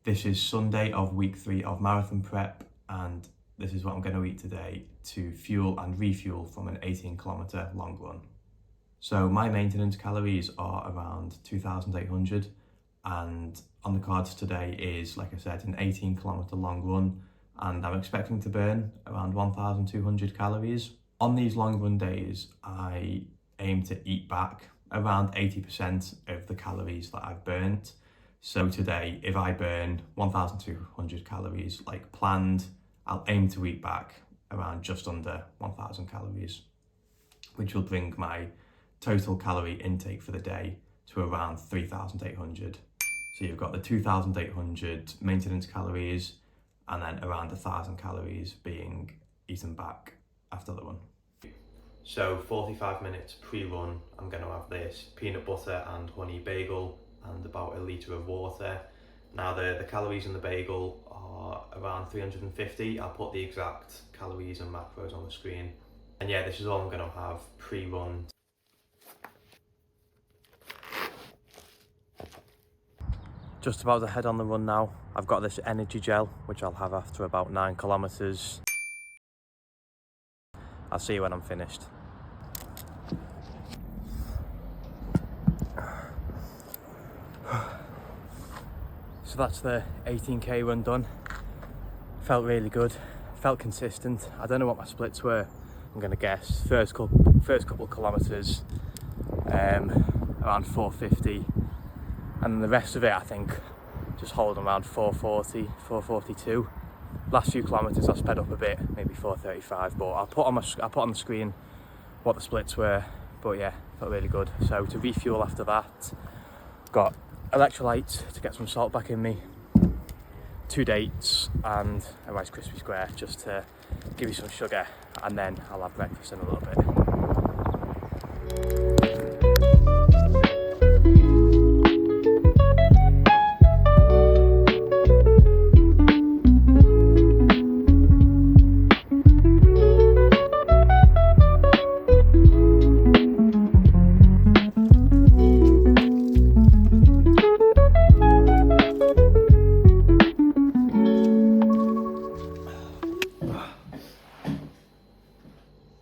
This is Sunday of week 3 of marathon prep, and this is what I'm going to eat today to fuel and refuel from an 18-kilometre long run. So my maintenance calories are around 2,800, and on the cards today is, like I said, an 18-kilometre long run, and I'm expecting to burn around 1,200 calories. On these long run days, I aim to eat back around 80% of the calories that I've burnt. So today, if I burn 1,200 calories like planned, I'll aim to eat back around just under 1,000 calories, which will bring my total calorie intake for the day to around 3,800. So you've got the 2,800 maintenance calories and then around 1,000 calories being eaten back after the run. So 45 minutes pre-run, I'm going to have this peanut butter and honey bagel and about a litre of water. Now the calories in the bagel are around 350. I'll put the exact calories and macros on the screen. And yeah, this is all I'm going to have pre-run. Just about to head on the run now. I've got this energy gel, which I'll have after about 9 kilometres. I'll see you when I'm finished. So that's the 18k run done. Felt really good, felt consistent. I don't know what my splits were. I'm gonna guess first couple kilometres around 450, and then the rest of it I think just holding around 440, 442. Last few kilometres I sped up a bit, maybe 435, but I'll put on the screen what the splits were. But yeah, felt really good. So to refuel after that, got electrolytes to get some salt back in me, 2 dates and a Rice Krispie square just to give you some sugar, and then I'll have breakfast in a little bit.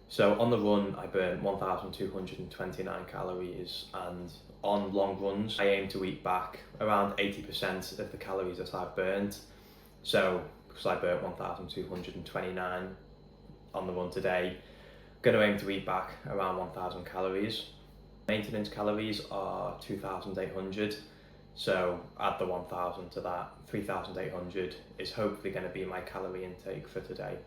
So on the run, I burnt 1,229 calories, and on long runs, I aim to eat back around 80% of the calories that I've burnt. So because I burnt 1,229 on the run today, I'm going to aim to eat back around 1,000 calories. Maintenance calories are 2,800. So add the 1,000 to that, 3,800 is hopefully going to be my calorie intake for today.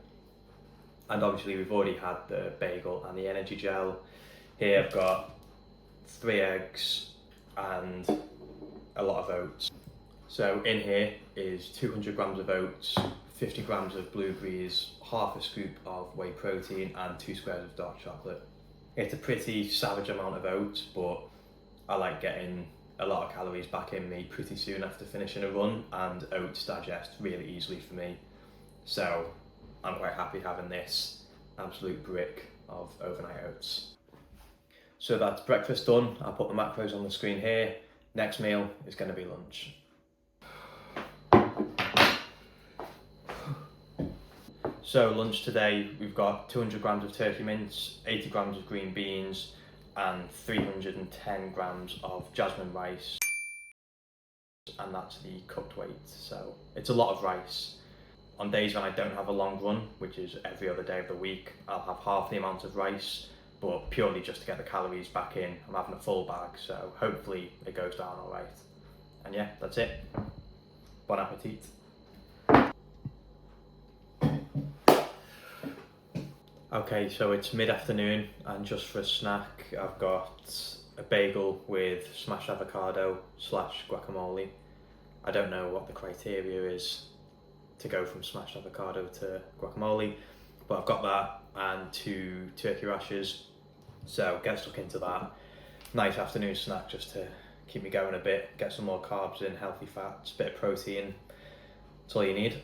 And obviously we've already had the bagel and the energy gel. Here I've got 3 eggs and a lot of oats. So in here is 200 grams of oats, 50 grams of blueberries, half a scoop of whey protein and 2 squares of dark chocolate. It's a pretty savage amount of oats, but I like getting a lot of calories back in me pretty soon after finishing a run, and oats digest really easily for me. So I'm quite happy having this absolute brick of overnight oats. So that's breakfast done. I'll put the macros on the screen here. Next meal is going to be lunch. So lunch today, we've got 200 grams of turkey mince, 80 grams of green beans, and 310 grams of jasmine rice. And that's the cooked weight, so it's a lot of rice. On days when I don't have a long run, which is every other day of the week, I'll have half the amount of rice, but purely just to get the calories back in. I'm having a full bag, so hopefully it goes down all right. And yeah, that's it. Bon appetit. Okay, so it's mid-afternoon, and just for a snack, I've got a bagel with smashed avocado / guacamole. I don't know what the criteria is to go from smashed avocado to guacamole, but I've got that and 2 turkey rashers, so get stuck into that. Nice afternoon snack just to keep me going a bit, get some more carbs in, healthy fats, bit of protein. That's all you need.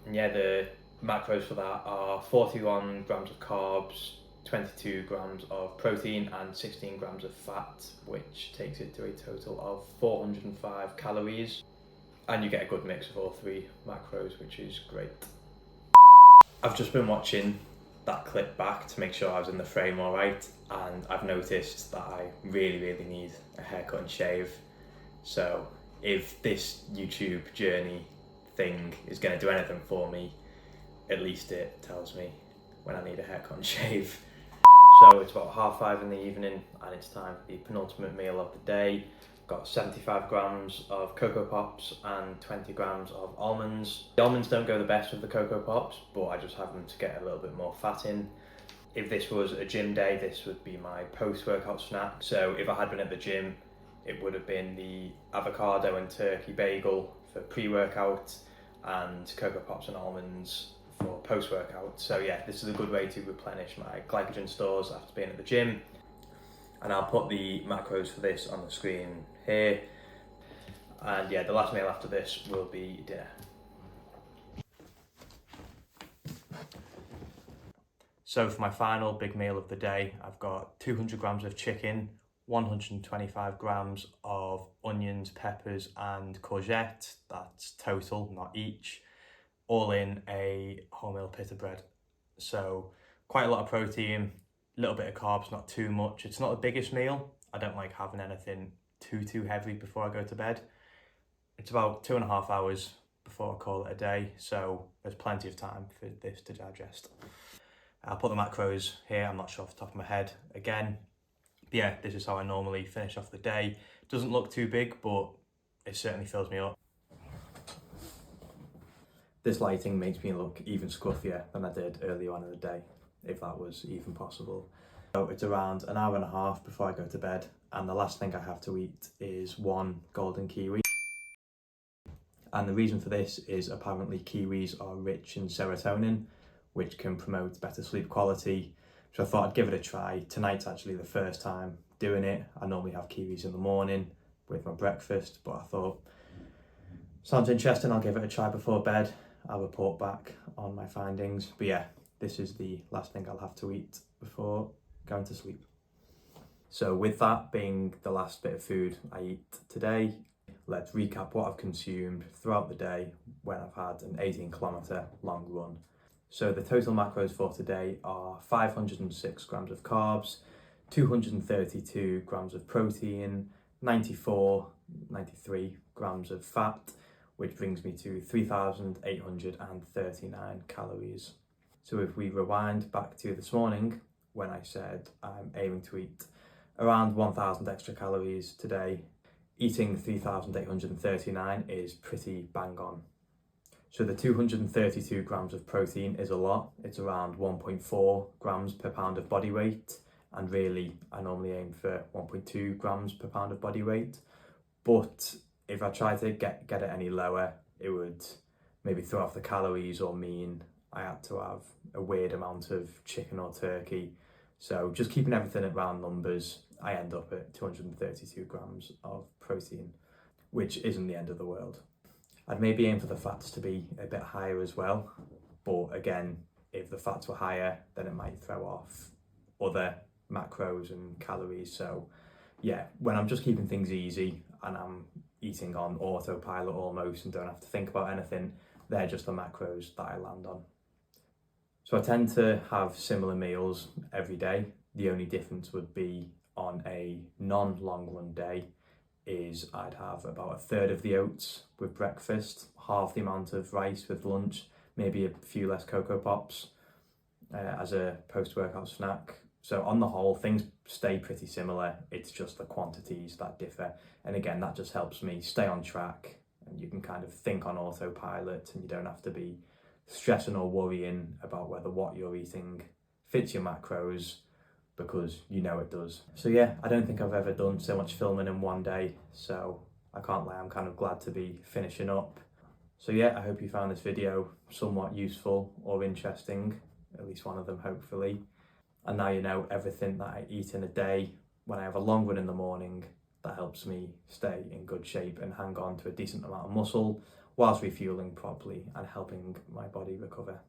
And yeah, the macros for that are 41 grams of carbs, 22 grams of protein and 16 grams of fat, which takes it to a total of 405 calories. and you get a good mix of all three macros, which is great. I've just been watching that clip back to make sure I was in the frame all right, and I've noticed that I really need a haircut and shave. So if this YouTube journey thing is going to do anything for me, at least it tells me when I need a haircut and shave. So it's about 5:30 in the evening and it's time for the penultimate meal of the day. Got 75 grams of Cocoa Pops and 20 grams of almonds. The almonds don't go the best with the Cocoa Pops, but I just have them to get a little bit more fat in. If this was a gym day, this would be my post-workout snack. So if I had been at the gym, it would have been the avocado and turkey bagel for pre-workout and Cocoa Pops and almonds for post-workout. So yeah, this is a good way to replenish my glycogen stores after being at the gym. And I'll put the macros for this on the screen here. And yeah, the last meal after this will be dinner. So for my final big meal of the day, I've got 200 grams of chicken, 125 grams of onions, peppers and courgette. That's total, not each. All in a wholemeal pita bread. So quite a lot of protein, a little bit of carbs, not too much. It's not the biggest meal. I don't like having anything too heavy before I go to bed. It's about 2.5 hours before I call it a day, so there's plenty of time for this to digest. I'll put the macros here, I'm not sure off the top of my head again. But yeah, this is how I normally finish off the day. It doesn't look too big, but it certainly fills me up. This lighting makes me look even scruffier than I did earlier on in the day, if that was even possible. So it's around an hour and a half before I go to bed, and the last thing I have to eat is one golden kiwi. And the reason for this is apparently kiwis are rich in serotonin, which can promote better sleep quality. So I thought I'd give it a try. Tonight's actually the first time doing it. I normally have kiwis in the morning with my breakfast, but I thought, sounds interesting, I'll give it a try before bed. I'll report back on my findings. But yeah, this is the last thing I'll have to eat before going to sleep. So with that being the last bit of food I eat today, let's recap what I've consumed throughout the day when I've had an 18-kilometre long run. So the total macros for today are 506 grams of carbs, 232 grams of protein, 93 grams of fat, which brings me to 3,839 calories. So if we rewind back to this morning, when I said I'm aiming to eat around 1,000 extra calories today, eating 3,839 is pretty bang on. So the 232 grams of protein is a lot. It's around 1.4 grams per pound of body weight. And really, I normally aim for 1.2 grams per pound of body weight. But if I try to get it any lower, it would maybe throw off the calories or mean I had to have a weird amount of chicken or turkey. So just keeping everything at round numbers, I end up at 232 grams of protein, which isn't the end of the world. I'd maybe aim for the fats to be a bit higher as well. But again, if the fats were higher, then it might throw off other macros and calories. So yeah, when I'm just keeping things easy and I'm eating on autopilot almost and don't have to think about anything, they're just the macros that I land on. So I tend to have similar meals every day. The only difference would be on a non-long run day is I'd have about a third of the oats with breakfast, half the amount of rice with lunch, maybe a few less Cocoa Pops as a post-workout snack. So on the whole, things stay pretty similar. It's just the quantities that differ. And again, that just helps me stay on track, and you can kind of think on autopilot and you don't have to be stressing or worrying about whether what you're eating fits your macros, because you know it does. So yeah, I don't think I've ever done so much filming in one day, so I can't lie, I'm kind of glad to be finishing up. So yeah, I hope you found this video somewhat useful or interesting, at least one of them hopefully. And now you know everything that I eat in a day. When I have a long run in the morning, that helps me stay in good shape and hang on to a decent amount of muscle whilst refueling properly and helping my body recover.